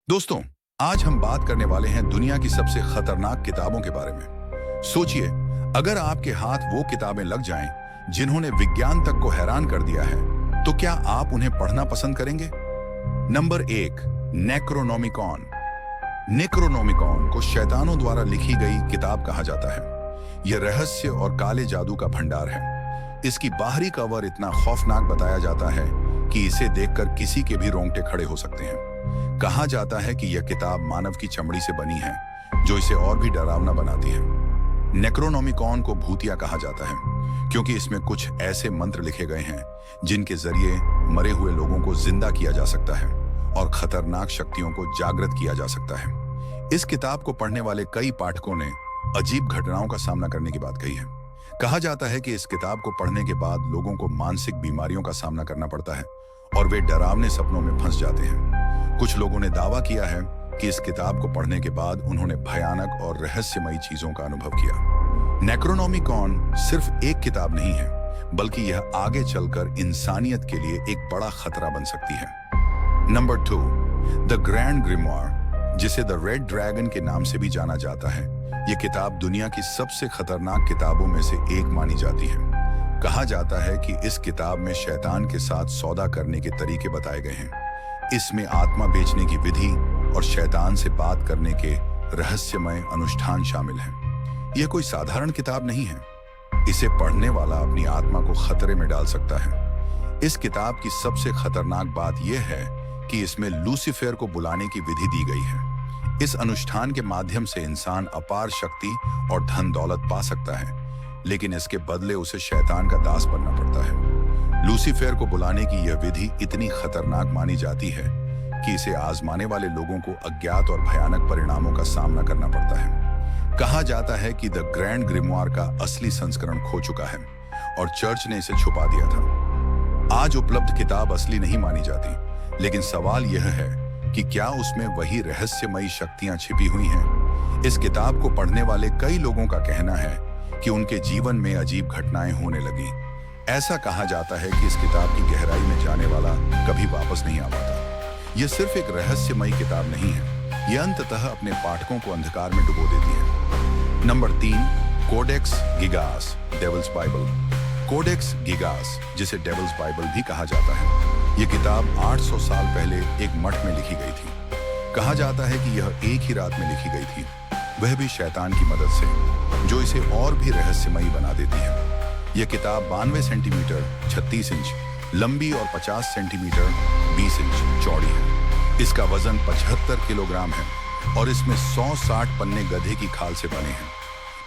दोस्तों, आज हम बात करने वाले हैं दुनिया की सबसे खतरनाक किताबों के बारे में। सोचिए, अगर आपके हाथ वो किताबें लग जाएं जिन्होंने विज्ञान तक को हैरान कर दिया है, तो क्या आप उन्हें पढ़ना पसंद करेंगे? नंबर 1, नेक्रोनोमिकॉन। नेक्रोनोमिकॉन को शैतानों द्वारा लिखी गई किताब कहा जाता है। यह रहस्य और काले जादू का भंडार है। इसकी बाहरी कवर इतना खौफनाक बताया जाता है कि इसे देखकर किसी के भी रोंगटे खड़े हो सकते हैं। कहा जाता है कि यह किताब मानव की चमड़ी से बनी है, जो इसे और भी डरावना बनाती है। नेक्रोनोमिकॉन को भूतिया कहा जाता है क्योंकि इसमें कुछ ऐसे मंत्र लिखे गए हैं जिनके जरिए मरे हुए लोगों को जिंदा किया जा सकता है और खतरनाक शक्तियों को जागृत किया जा सकता है। इस किताब को पढ़ने वाले कई पाठकों ने अजीब घटनाओं का सामना करने की बात कही है। कहा जाता है कि इस किताब को पढ़ने के बाद लोगों को मानसिक बीमारियों का सामना करना पड़ता है और वे डरावने सपनों में फंस जाते हैं। कुछ लोगों ने दावा किया है कि इस किताब को पढ़ने के बाद उन्होंने भयानक और रहस्यमयी चीजों का अनुभव किया। नेक्रोनोमिकॉन सिर्फ एक किताब नहीं है, बल्कि यह आगे चलकर इंसानियत के लिए एक बड़ा खतरा बन सकती है। नंबर 2, द ग्रैंड ग्रिमोयर, जिसे द रेड ड्रैगन के नाम से भी जाना जाता है। यह किताब दुनिया की सबसे खतरनाक किताबों में से एक मानी जाती है। कहा जाता है कि इस किताब में शैतान के साथ सौदा करने के तरीके बताए गए हैं। इसमें आत्मा बेचने की विधि और शैतान से बात करने के रहस्यमय अनुष्ठान शामिल हैं। यह कोई साधारण किताब नहीं है। इसे पढ़ने वाला अपनी आत्मा को खतरे में डाल सकता है। इस किताब की सबसे खतरनाक बात यह है कि इसमें लूसीफर को बुलाने की विधि दी गई है। इस अनुष्ठान के माध्यम से इंसान अपार शक्ति और धन दौलत पा सकता है, लेकिन इसके बदले उसे शैतान का दास बनना पड़ता है। लूसीफर को बुलाने की यह विधि इतनी खतरनाक मानी जाती है कि इसे आजमाने वाले लोगों को अज्ञात और भयानक परिणामों का सामना करना पड़ता है। कहा जाता है कि द ग्रैंड ग्रिमोयर का असली संस्करण खो चुका है और चर्च ने इसे छुपा दिया था। आज उपलब्ध किताब असली नहीं मानी जाती, लेकिन सवाल यह है कि क्या उसमें वही रहस्यमयी शक्तियां छिपी हुई हैं? इस किताब को पढ़ने वाले कई लोगों का कहना है कि उनके जीवन में अजीब घटनाएं होने लगी। ऐसा कहा जाता है कि इस किताब की गहराई में जाने वाला कभी वापस नहीं आ पाता। यह सिर्फ एक रहस्यमयी किताब नहीं है, यह अंततः अपने पाठकों को अंधकार में डुबो देती है। Number 3, Codex Gigas, Devil's Bible. Codex Gigas, जिसे डेविल्स बाइबल भी कहा जाता है, यह किताब 800 साल पहले एक मठ में लिखी गई थी। कहा जाता है कि यह एक ही रात में लिखी गई थी, वह भी शैतान की मदद से, जो इसे और भी रहस्यमयी बना देती है। यह किताब 92 सेंटीमीटर 36 इंच लंबी और 50 सेंटीमीटर 20 इंच चौड़ी है। इसका वजन 75 किलोग्राम है और इसमें 160 पन्ने गधे की खाल से बने हैं।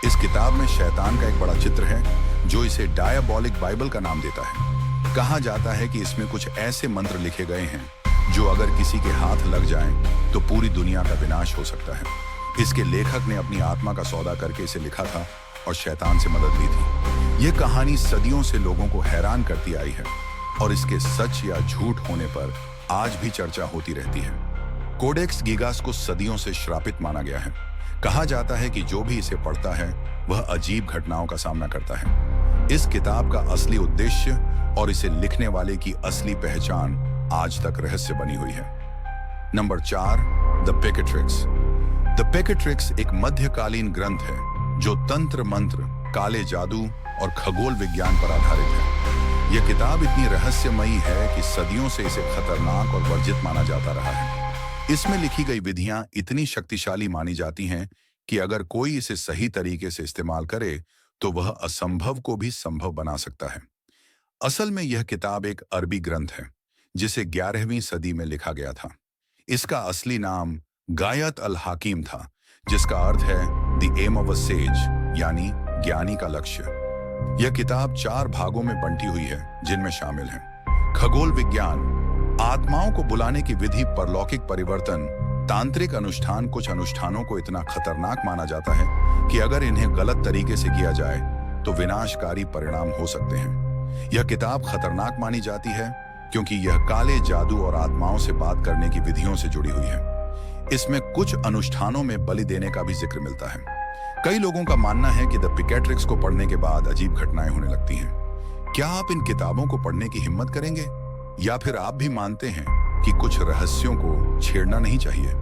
इस किताब में शैतान का एक बड़ा चित्र है, जो इसे डायबॉलिक बाइबल का नाम देता है। कहा जाता है कि इसमें कुछ ऐसे मंत्र लिखे गए हैं जो अगर किसी के हाथ लग जाएं, तो पूरी दुनिया का विनाश हो सकता है। इसके लेखक ने अपनी आत्मा का सौदा करके इसे लिखा था और शैतान से मदद ली थी। यह कहानी सदियों से लोगों को हैरान करती आई है और इसके सच या झूठ होने पर आज भी चर्चा होती रहती है। कोडेक्स गिगास को सदियों से श्रापित माना गया है। कहा जाता है कि जो भी इसे पढ़ता है वह अजीब घटनाओं का सामना करता है। इस किताब का असली उद्देश्य और इसे लिखने वाले की असली पहचान आज तक रहस्य बनी हुई है। Number 4, the Picatrix. The Picatrix एक मध्यकालीन ग्रंथ है जो तंत्र मंत्र, काले जादू और खगोल विज्ञान पर आधारित है। यह किताब इतनी रहस्यमयी है कि सदियों से इसे खतरनाक और वर्जित माना जाता रहा है। इसमें लिखी गई विधियां इतनी शक्तिशाली मानी जाती हैं कि अगर कोई इसे सही तरीके से इस्तेमाल करे तो वह असंभव को भी संभव बना सकता है। असल में यह किताब एक अरबी ग्रंथ है जिसे 11वीं सदी में लिखा गया था। इसका असली नाम गायत अल हाकिम था, जिसका अर्थ है the aim of a sage, यानी ज्ञानी का लक्ष्य। यह किताब 4 भागों में बंटी हुई है, जिनमें शामिल हैं खगोल विज्ञान, आत्माओं को बुलाने की विधि, परलौकिक परिवर्तन, तांत्रिक अनुष्ठान। कुछ अनुष्ठानों को इतना खतरनाक माना जाता है कि अगर इन्हें गलत तरीके से किया जाए तो विनाशकारी परिणाम हो सकते हैं। यह किताब खतरनाक मानी जाती है क्योंकि यह काले जादू और आत्माओं से बात करने की विधियों से जुड़ी हुई है। इसमें कुछ अनुष्ठानों में बलि देने का भी जिक्र मिलता है। कई लोगों का मानना है कि द पेकेट्रिक्स को पढ़ने के बाद अजीब घटनाएं होने लगती हैं। क्या आप इन किताबों को पढ़ने की हिम्मत करेंगे, या फिर आप भी मानते हैं कि कुछ रहस्यों को छेड़ना नहीं चाहिए?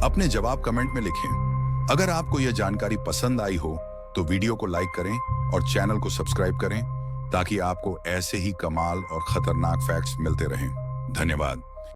अपने जवाब कमेंट में लिखें। अगर आपको यह जानकारी पसंद आई हो तो वीडियो को लाइक करें और चैनल को सब्सक्राइब करें ताकि आपको ऐसे ही कमाल और खतरनाक फैक्ट्स मिलते रहें। धन्यवाद।